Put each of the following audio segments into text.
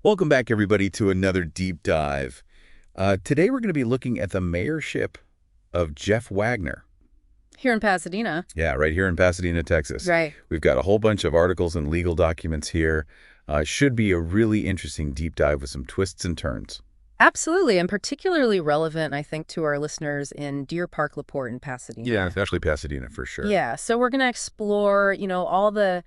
Welcome back, everybody, to another deep dive. Today, we're going to be looking at the mayorship of Jeff Wagner. Here in Pasadena. Yeah, right here in Pasadena, Texas. Right. We've got a whole bunch of articles and legal documents here. Should be a really interesting deep dive with some twists and turns. Absolutely, and particularly relevant, I think, to our listeners in Deer Park, LaPorte, and Pasadena. Yeah, it's actually Pasadena for sure. Yeah, so we're going to explore, all the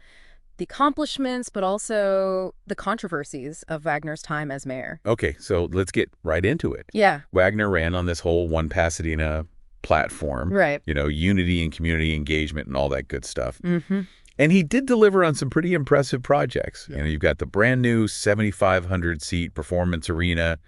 accomplishments, but also the controversies of Wagner's time as mayor. Okay, so let's get right into it. Yeah. Wagner ran on this whole One Pasadena platform. Right. Unity and community engagement and all that good stuff. Mm-hmm. And he did deliver on some pretty impressive projects. Yeah. You've got the brand new 7,500-seat performance arena,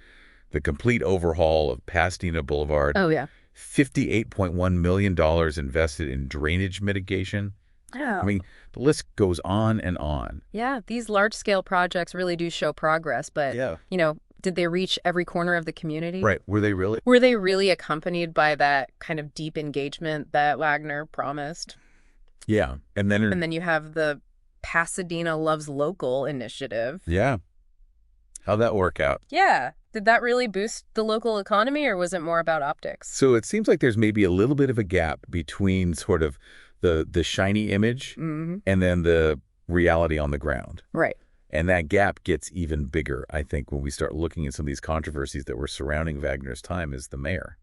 the complete overhaul of Pasadena Boulevard. Oh, yeah. $58.1 million invested in drainage mitigation. Yeah. I mean, the list goes on and on. Yeah, these large-scale projects really do show progress, but, did they reach every corner of the community? Right. Were they really? Were they really accompanied by that kind of deep engagement that Wagner promised? Yeah. And then you have the Pasadena Loves Local initiative. Yeah. How'd that work out? Yeah. Did that really boost the local economy, or was it more about optics? So it seems like there's maybe a little bit of a gap between sort of the shiny image and then the reality on the ground. Right. And that gap gets even bigger, I think, when we start looking at some of these controversies that were surrounding Wagner's time as the mayor.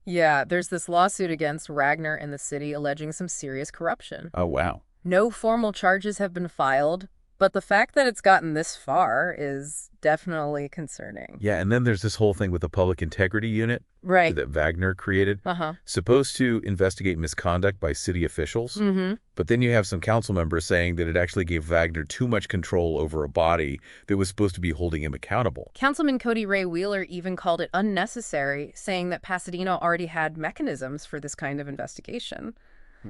Yeah, there's this lawsuit against Wagner and the city alleging some serious corruption. Oh, wow. No formal charges have been filed, but the fact that it's gotten this far is definitely concerning. Yeah, and then there's this whole thing with the Public Integrity Unit that Wagner created, supposed to investigate misconduct by city officials. But then you have some council members saying that it actually gave Wagner too much control over a body that was supposed to be holding him accountable. Councilman Cody Ray Wheeler even called it unnecessary, saying that Pasadena already had mechanisms for this kind of investigation.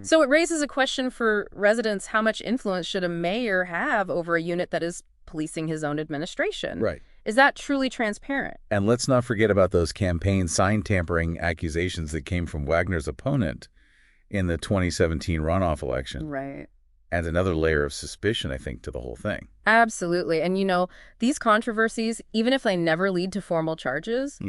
So it raises a question for residents: how much influence should a mayor have over a unit that is policing his own administration? Right. Is that truly transparent? And let's not forget about those campaign sign tampering accusations that came from Wagner's opponent in the 2017 runoff election. Right. Adds another layer of suspicion, I think, to the whole thing. Absolutely. And these controversies, even if they never lead to formal charges,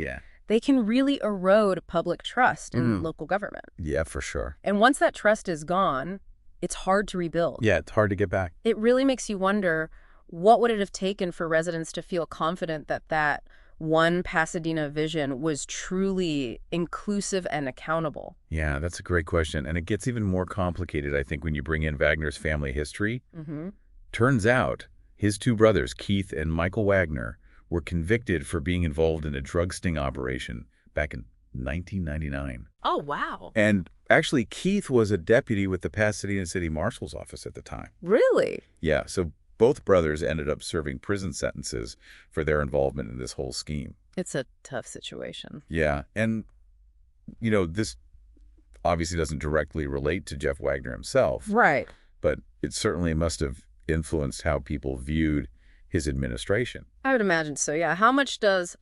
they can really erode public trust in local government. Yeah, for sure. And once that trust is gone, it's hard to rebuild. Yeah, it's hard to get back. It really makes you wonder, what would it have taken for residents to feel confident that that one Pasadena vision was truly inclusive and accountable? Yeah, that's a great question. And it gets even more complicated, I think, when you bring in Wagner's family history. Turns out his two brothers, Keith and Michael Wagner, were convicted for being involved in a drug sting operation back in 1999. Oh, wow. And actually, Keith was a deputy with the Pasadena City Marshal's office at the time. Really? Yeah, so both brothers ended up serving prison sentences for their involvement in this whole scheme. It's a tough situation. Yeah, and, this obviously doesn't directly relate to Jeff Wagner himself. Right. But it certainly must have influenced how people viewed his administration. I would imagine so, yeah. How much does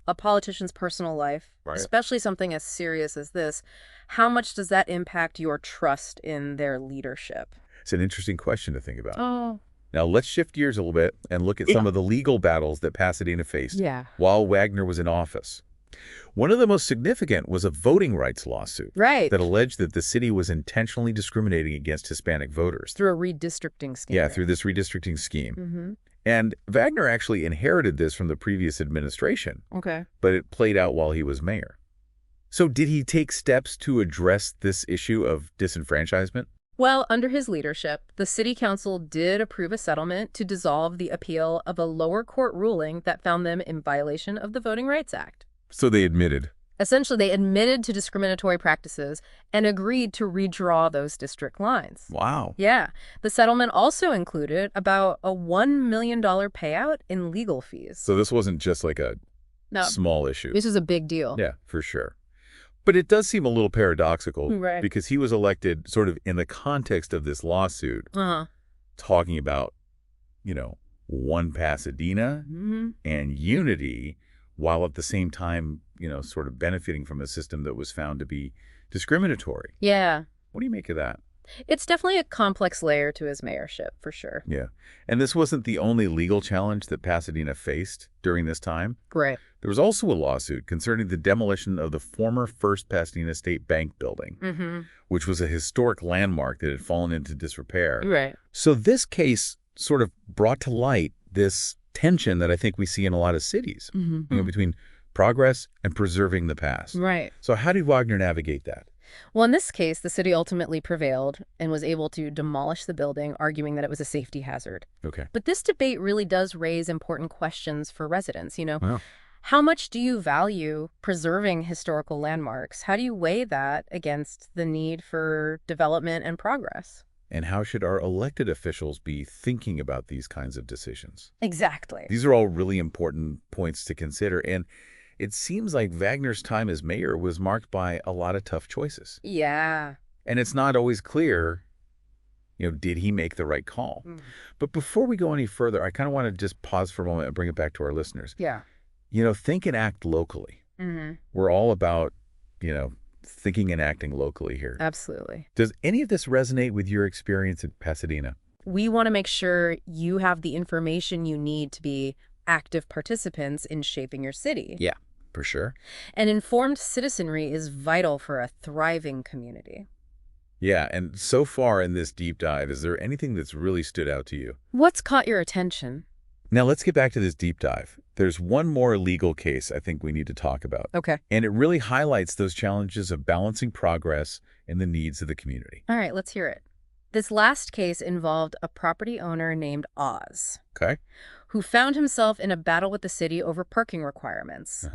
a politician's personal life, especially something as serious as this, how much does that impact your trust in their leadership? It's an interesting question to think about. Oh. Now, let's shift gears a little bit and look at some of the legal battles that Pasadena faced while Wagner was in office. One of the most significant was a voting rights lawsuit that alleged that the city was intentionally discriminating against Hispanic voters. Through a redistricting scheme. Yeah, through this redistricting scheme. And Wagner actually inherited this from the previous administration. Okay. But it played out while he was mayor. So did he take steps to address this issue of disenfranchisement? Well, under his leadership, the city council did approve a settlement to dissolve the appeal of a lower court ruling that found them in violation of the Voting Rights Act. So they admitted. Essentially, they admitted to discriminatory practices and agreed to redraw those district lines. Wow. Yeah. The settlement also included about a $1 million payout in legal fees. So this wasn't just like a small issue. This was a big deal. Yeah, for sure. But it does seem a little paradoxical because he was elected sort of in the context of this lawsuit, talking about, one Pasadena and unity, while at the same time, sort of benefiting from a system that was found to be discriminatory. Yeah. What do you make of that? It's definitely a complex layer to his mayorship, for sure. Yeah. And this wasn't the only legal challenge that Pasadena faced during this time. Right. There was also a lawsuit concerning the demolition of the former First Pasadena State Bank building, which was a historic landmark that had fallen into disrepair. Right. So this case sort of brought to light this tension that I think we see in a lot of cities, between progress and preserving the past. Right. So how did Wagner navigate that? Well, in this case, the city ultimately prevailed and was able to demolish the building, arguing that it was a safety hazard. Okay. But this debate really does raise important questions for residents, Wow. How much do you value preserving historical landmarks? How do you weigh that against the need for development and progress? And how should our elected officials be thinking about these kinds of decisions? Exactly. These are all really important points to consider. And it seems like Wagner's time as mayor was marked by a lot of tough choices. Yeah. And it's not always clear, did he make the right call? But before we go any further, I kind of want to just pause for a moment and bring it back to our listeners. Yeah. Think and act locally. We're all about, thinking and acting locally here. Absolutely. Does any of this resonate with your experience at Pasadena? We want to make sure you have the information you need to be active participants in shaping your city. Yeah, for sure. And informed citizenry is vital for a thriving community. Yeah, and so far in this deep dive, is there anything that's really stood out to you? What's caught your attention? Now, let's get back to this deep dive. There's one more legal case I think we need to talk about. Okay. And it really highlights those challenges of balancing progress and the needs of the community. All right, let's hear it. This last case involved a property owner named Oz. Okay. Who found himself in a battle with the city over parking requirements.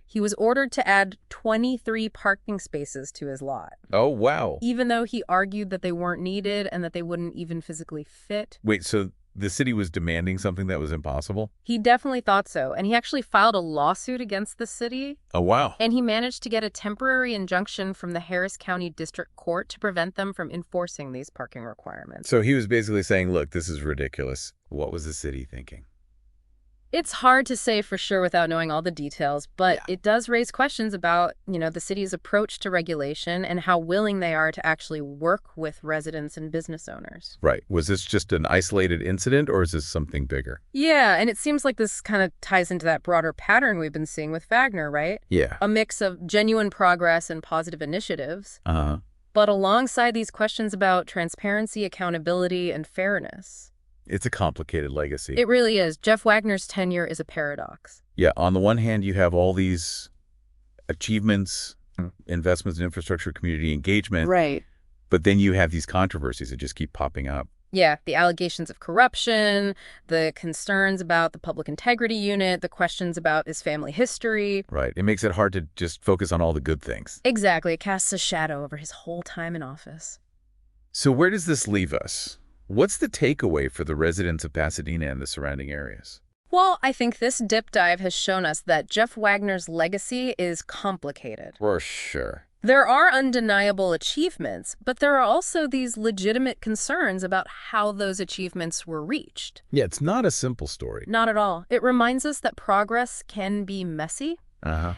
He was ordered to add 23 parking spaces to his lot. Oh, wow. Even though he argued that they weren't needed and that they wouldn't even physically fit. Wait, so the city was demanding something that was impossible? He definitely thought so, and he actually filed a lawsuit against the city. Oh, wow. And he managed to get a temporary injunction from the Harris County District Court to prevent them from enforcing these parking requirements. So he was basically saying, look, this is ridiculous. What was the city thinking? It's hard to say for sure without knowing all the details, but it does raise questions about, the city's approach to regulation and how willing they are to actually work with residents and business owners. Right. Was this just an isolated incident, or is this something bigger? Yeah, and it seems like this kind of ties into that broader pattern we've been seeing with Wagner, right? Yeah. A mix of genuine progress and positive initiatives. Uh-huh. But alongside these questions about transparency, accountability, and fairness. It's a complicated legacy. It really is. Jeff Wagner's tenure is a paradox. Yeah, on the one hand, you have all these achievements, investments in infrastructure, community engagement. Right. But then you have these controversies that just keep popping up. Yeah, the allegations of corruption, the concerns about the public integrity unit, the questions about his family history. Right. It makes it hard to just focus on all the good things. Exactly. It casts a shadow over his whole time in office. So where does this leave us? What's the takeaway for the residents of Pasadena and the surrounding areas? Well, I think this dip dive has shown us that Jeff Wagner's legacy is complicated. For sure. There are undeniable achievements, but there are also these legitimate concerns about how those achievements were reached. Yeah, it's not a simple story. Not at all. It reminds us that progress can be messy.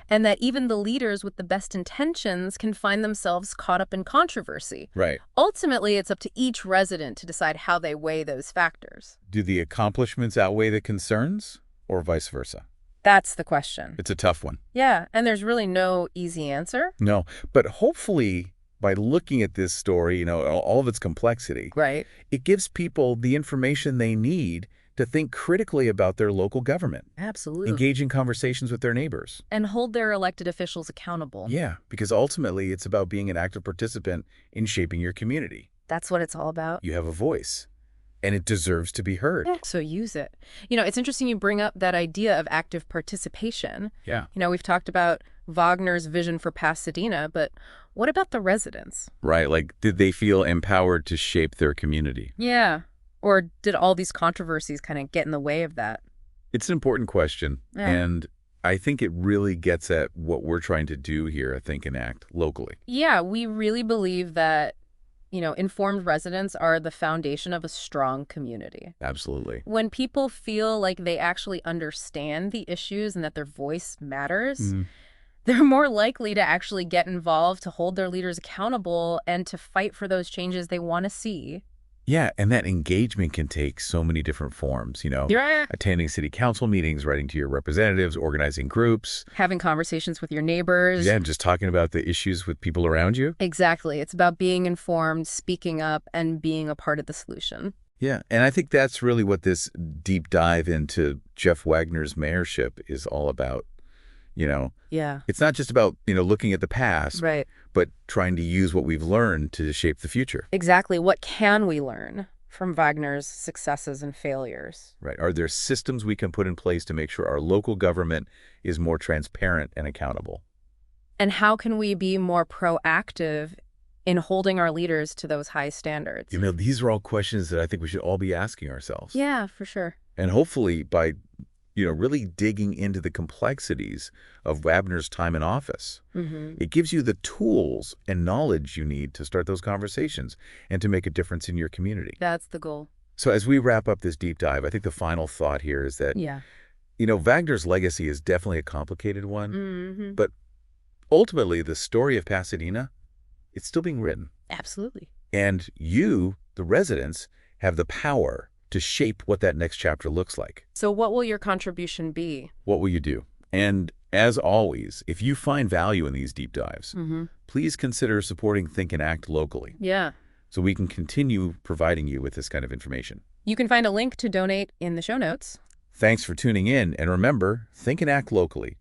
And that even the leaders with the best intentions can find themselves caught up in controversy. Right. Ultimately, it's up to each resident to decide how they weigh those factors. Do the accomplishments outweigh the concerns, or vice versa? That's the question. It's a tough one. Yeah, and there's really no easy answer. No, but hopefully by looking at this story, all of its complexity, right, it gives people the information they need to think critically about their local government. Absolutely. Engage in conversations with their neighbors. And hold their elected officials accountable. Yeah, because ultimately it's about being an active participant in shaping your community. That's what it's all about. You have a voice, and it deserves to be heard. Yeah, so use it. It's interesting you bring up that idea of active participation. Yeah. We've talked about Wagner's vision for Pasadena, but what about the residents? Right, did they feel empowered to shape their community? Yeah. Or did all these controversies kind of get in the way of that? It's an important question. Yeah. And I think it really gets at what we're trying to do here at Think and Act locally. Yeah, we really believe that, informed residents are the foundation of a strong community. Absolutely. When people feel like they actually understand the issues and that their voice matters, They're more likely to actually get involved, to hold their leaders accountable, and to fight for those changes they want to see. Yeah, and that engagement can take so many different forms, Yeah. attending city council meetings, writing to your representatives, organizing groups. Having conversations with your neighbors. Yeah, just talking about the issues with people around you. Exactly. It's about being informed, speaking up, and being a part of the solution. Yeah, and I think that's really what this deep dive into Jeff Wagner's mayorship is all about. Yeah. It's not just about, looking at the past, Right. but trying to use what we've learned to shape the future. Exactly. What can we learn from Wagner's successes and failures? Right. Are there systems we can put in place to make sure our local government is more transparent and accountable? And how can we be more proactive in holding our leaders to those high standards? These are all questions that I think we should all be asking ourselves. Yeah, for sure. And hopefully by really digging into the complexities of Wagner's time in office, it gives you the tools and knowledge you need to start those conversations and to make a difference in your community. That's the goal. So as we wrap up this deep dive, I think the final thought here is that, Wagner's legacy is definitely a complicated one, but ultimately the story of Pasadena, it's still being written. Absolutely. And you, the residents, have the power to shape what that next chapter looks like. So what will your contribution be? What will you do? And as always, if you find value in these deep dives, please consider supporting Think and Act locally. Yeah. So we can continue providing you with this kind of information. You can find a link to donate in the show notes. Thanks for tuning in. And remember, Think and Act locally.